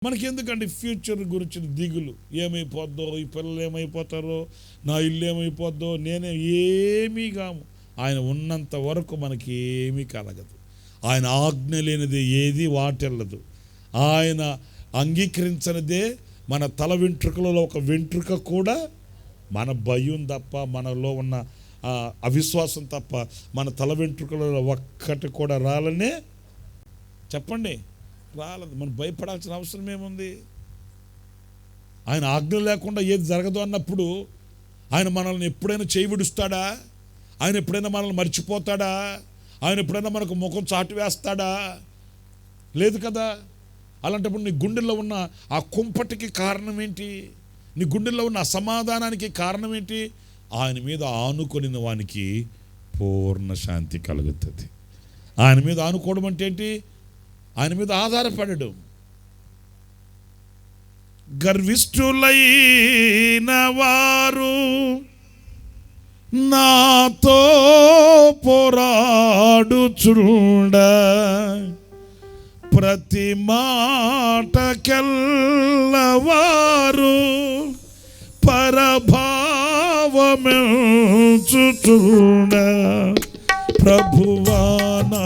మనకెందుకండి future గురించి దిగులు? ఏమైపోద్దో, ఈ పిల్లలు ఏమైపోతారో, నా ఇల్లు ఏమైపోద్దో, నేనే ఏమీ కాము. ఆయన ఉన్నంత వరకు మనకి ఏమీ కలగదు. ఆయన ఆజ్ఞ లేనిది ఏది వాటెల్లదు. ఆయన అంగీకరించనిదే మన తల వెంట్రుకలలో ఒక వెంట్రుక కూడా, మన భయం తప్ప, మనలో ఉన్న అవిశ్వాసం తప్ప మన తల వెంట్రుకలలో ఒక్కటి కూడా రాలనే చెప్పండి, రాలేదు. మనం భయపడాల్సిన అవసరం ఏముంది? ఆయన ఆజ్ఞ లేకుండా ఏది జరగదు అన్నప్పుడు ఆయన మనల్ని ఎప్పుడైనా చేయి విడుస్తాడా? ఆయన ఎప్పుడైనా మనల్ని మర్చిపోతాడా? ఆయన ఎప్పుడైనా మనకు ముఖం చాటు వేస్తాడా? లేదు కదా. అలాంటప్పుడు నీ గుండెల్లో ఉన్న ఆ కుంపటికి కారణం ఏంటి? నీ గుండెల్లో ఉన్న అసమాధానానికి కారణం ఏంటి? ఆయన మీద ఆనుకొని వానికి పూర్ణ శాంతి కలుగుతుంది. ఆయన మీద ఆనుకోవడం అంటే ఏంటి? ఆయన మీద ఆధారపడడం. గర్విష్ఠులైన వారు నాతో పోరాడుచుండ, ప్రతి మాటకెల్లవారు పరభావమెంచుచుండ, ప్రభువానా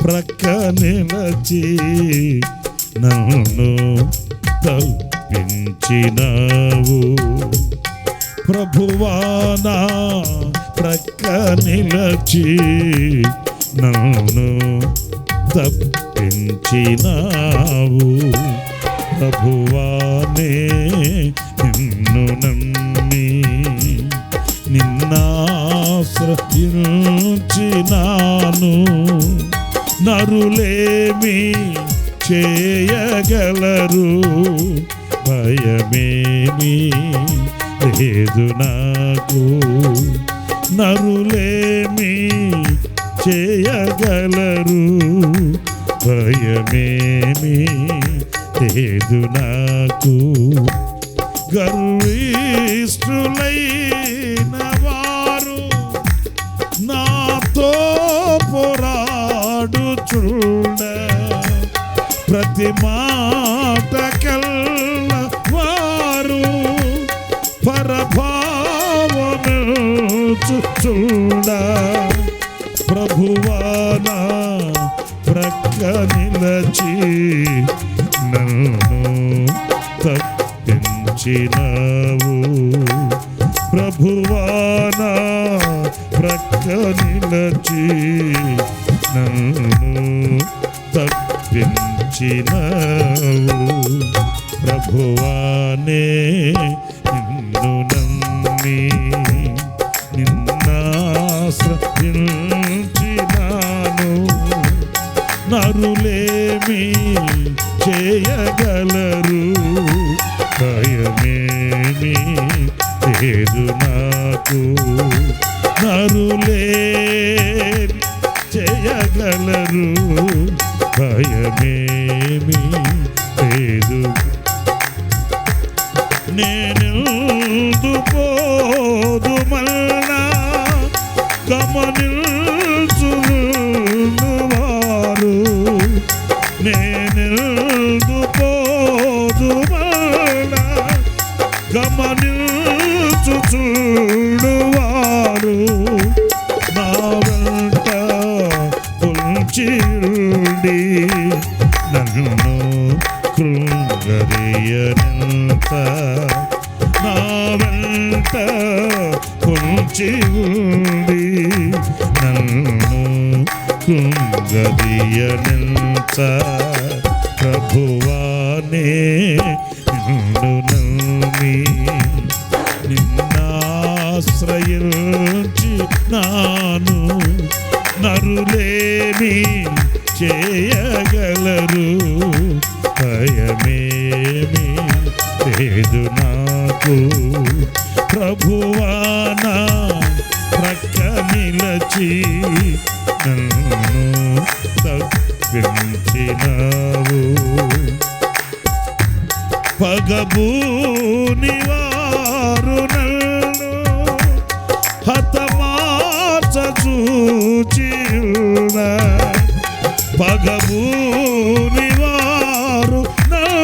ప్రక్క నిలచి నన్ను తప్పించినావు. ప్రభువానా ప్రక్క నిలచి నన్ను తప్పించినావు. ప్రభువానే నిన్ను నమ్మి నిన్నాశ్రయించినాను. నరులేమి చేయగలరు, భయమేమి లేదు నాకు. నరులేమి చేయగలరు, భయమేమి లేదు నాకు. గర్విష్ఠులైన వారు నాతో పోరాడుచుండ, ప్రతి మాటకెల్లవారు పరభావమెంచుచుండ, ప్రభువానా ప్రక్క నిలచి నన్ను తప్పించినావు. ప్రభువానా ప్రక్క నిలచి నన్ను తప్పించినావు. ప్రభువానే నిన్ను నమ్మి నిన్నాశ్రయించినాను. నరులేమి చేయగలరు, భయమేమి లేదు నాకు. నరులేమి చేయగలరు, భయమేమి లేదు. నేనెందు పోదు మల్లా గమనించువారు, నేనెందు పోదు మల్లా గమనించువారు. నా వెంట ఉండి నన్ను కృంగరీయనంత, నా వెంట ఉండి నన్ను కృంగరీయనంత. ప్రభువానే నిన్ను నమ్మి నిన్నాశ్రయించి నాను. నరులేమి చేయగలరు, భయమేమి లేదు నాకు. ప్రభువానా ప్రక్క నిలచి నన్ను తప్పించినావు. పగబూని వారు నన్ను హతమార్చూచియున్న, పగబూని వారు నన్ను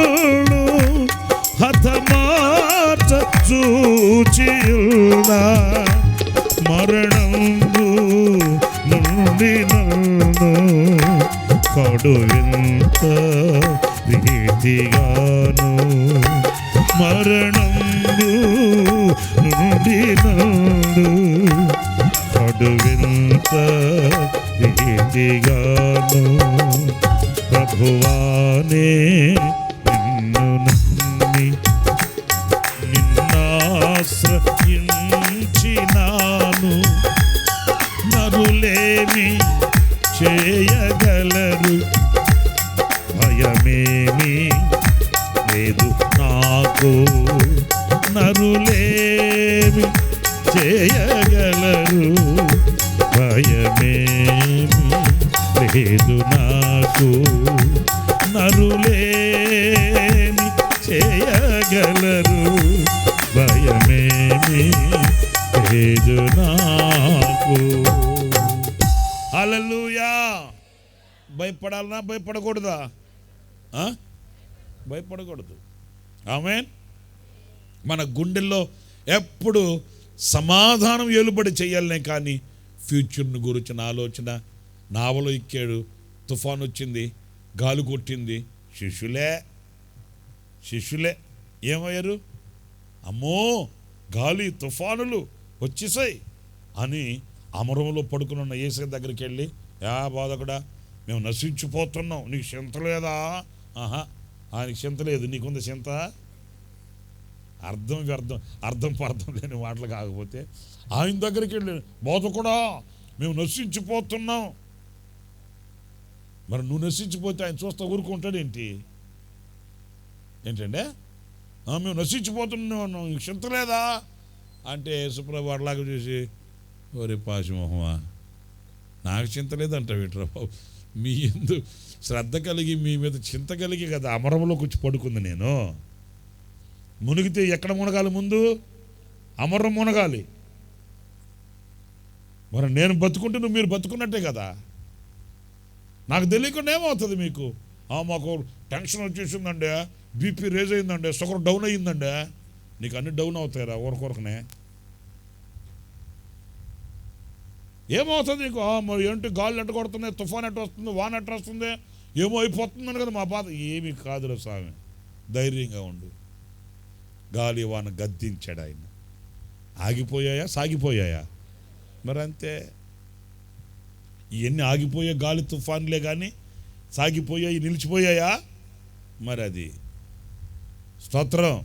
చూచియున్నా మరణంబు నుండి నన్ను కడువింత రీతిగాను మరణంబు నుండి నన్ను కడువింత రీతిగాను ప్రభువానే నిన్ను నమ్మి నిన్నాశ్రయించినాను నరులేమి చేయగలరు భయమేమి లేదు నాకు నరులేమి చేయగలరు భయమేమి లేదు నాకు నరులేమి చేయగలరు భయమేమి లేదు నాకు. హల్లెలూయా. భయపడాలనా భయపడకూడదా? భయపడకూడదు. ఆమేన్. మన గుండెల్లో ఎప్పుడు సమాధానం ఏలుబడి చేయాలనే కానీ ఫ్యూచర్ను గురించిన ఆలోచన. నావలో ఎక్కాడు, తుఫాన్ వచ్చింది, గాలి కొట్టింది, శిష్యులే ఏమయ్యారు? అమ్మో గాలి తుఫానులు వచ్చేసాయి అని అమరంలో పడుకుని ఉన్న యేసు దగ్గరికి వెళ్ళి, బాధకుడా మేము నశించిపోతున్నాం, నీకు చింత లేదా? ఆయనకి చింత లేదు, నీకుంది చింత? అర్థం లేని మాటలు కాకపోతే ఆయన దగ్గరికి వెళ్ళి, బాధకుడా మేము నశించిపోతున్నాం. మరి నువ్వు నశించిపోతే ఆయన చూస్తా ఊరుకుంటాడు ఏంటంటే మేము నశించిపోతున్నాం, నీకు చింత లేదా అంటే సుప్రభు వాడిలాగా చూసి, ఓరే పాశమోహమా నాకు చింత లేదంట వీట్రా బాబు, మీ ఎందు శ్రద్ధ కలిగి మీ మీద చింత కలిగి కదా అమరంలో కూర్చి పడుకుంది. నేను మునిగితే ఎక్కడ మునగాలి? ముందు అమరం మునగాలి. మరి నేను బతుకుంటే నువ్వు మీరు బతుకున్నట్టే కదా. నాకు తెలియకుండా ఏమవుతుంది మీకు? మాకు టెన్షన్ వచ్చేసిందండి, బీపీ రేజ్ అయిందండి, షుగర్ డౌన్ అయ్యిందండి. నీకు అన్ని డౌన్ అవుతాయిరా ఊరకొరకనే. ఏమవుతుంది నీకు? మరి ఏంటి గాలి ఎట్ట కొడుతున్నాయి, తుఫాన్ ఎట్ట వస్తుంది, వాన ఎట్ట వస్తుంది, ఏమో అయిపోతుందని కదా మా బాధ. ఏమీ కాదురా స్వామి, ధైర్యంగా ఉండు. గాలి వాన గద్దించాడు ఆయన. ఆగిపోయాయా? సాగిపోయాయా? మరి అంతే. ఇవన్నీ ఆగిపోయే గాలి తుఫాన్లే కానీ సాగిపోయాయి, నిలిచిపోయాయా? మరి అది స్తోత్రం.